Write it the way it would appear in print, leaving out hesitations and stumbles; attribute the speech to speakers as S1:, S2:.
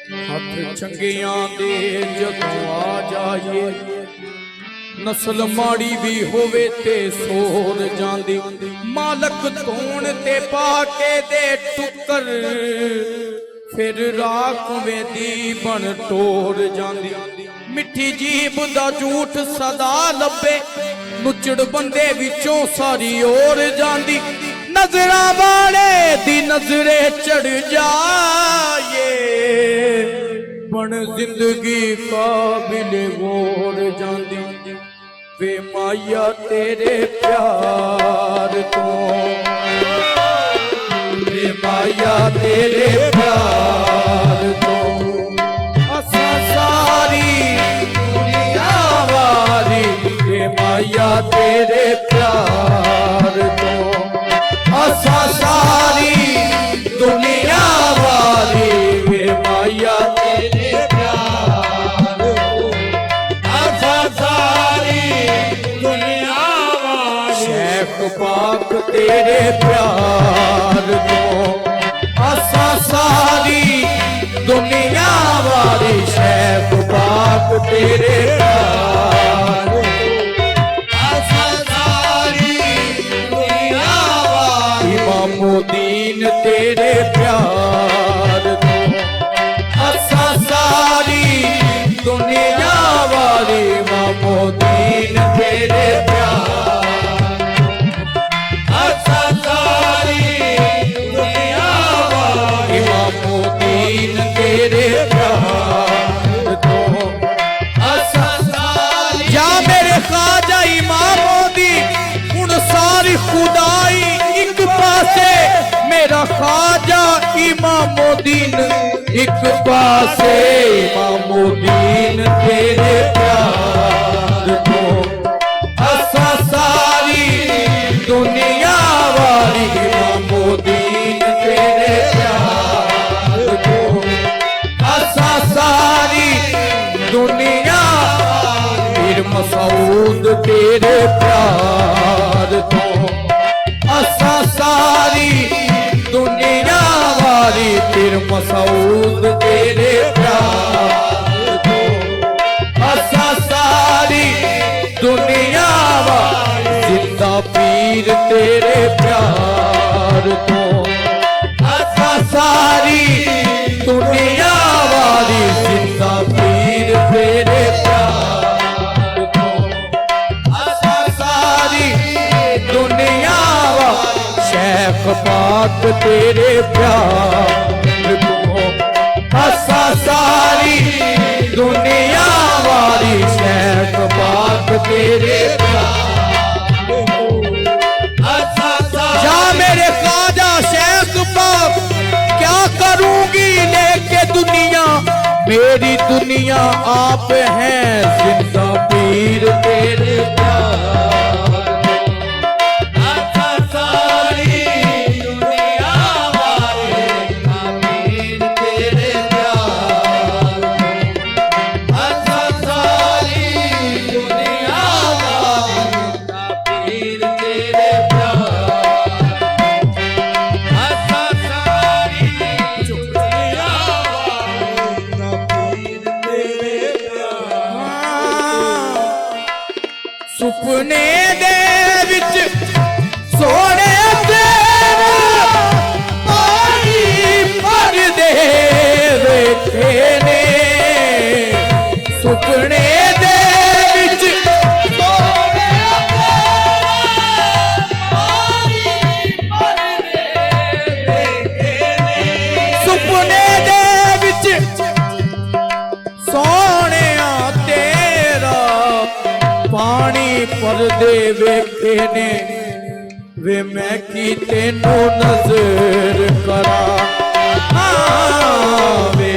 S1: हथ चंगियां दे जदों आ जाइए नस्ल माड़ी भी होवे ते सोर जांदी मालक धोण ते पाके दे टुकर फिर राख वेदी बन टोर जांदी मिठी जीब दा झूठ सदा लब्बे नुचड़ बंदे विचों सारी ओर जांदी नजरा वाले दी नजरे चढ़ जाए बन जिंदगी काबिल गौर जांदी वे माया तेरे प्यार तो वे माया तेरे प्यार तो असा सारी दुनिया वाली वे माया तेरे प्यार तो असा सारी दुनिया वाली वे माया तेरे प्यार को असा सारी दुनिया वाली शेख पाक तेरे प्यार को असा सारी दुनिया वाली शेख पाक तेरे प्यार दीन तेरे प्यार तो असा सारी दुनिया वाली मामोदीन तेरे प्यार असा सारी दुनिया वाली मामोदीन तेरे प्यार तो असा सारी या मेरे ख्वाजा इमामोदी उन सारी खुदाई पासे मेरा ख्वाजा इमामुद्दीन एक पासे इमामुद्दीन तेरे प्यार को असा सारी दुनिया वाली इमामुद्दीन तेरे प्यार को असा सारी दुनिया फिर मसूद तेरे प्यार को असा सारी दुनिया वाली फिर मसूद तेरे प्यार को असा सारी दुनिया वाली जिंदा पीर तेरे प्यार को असा सारी दुनिया वाली जिंदा पीर तेरे प्यार को असा सारी दुनिया शेख पाक तेरे प्यार को असा सारी दुनिया वाली शेख पाक तेरे प्यार को असा जा मेरे ख्वाजा शेख पाक क्या करूंगी लेके दुनिया मेरी दुनिया आप हैं जिंदा पीर तेरे प्यार सुपने दे विच सोने तेरा पानी भर दे वेखे ने सुपने दे विच सोने तेरा पानी भर दे वेखे ने सुपने दे विच सोने तेरा पानी पर दे वेखे ने वे मैं की तेनू नजर करा वे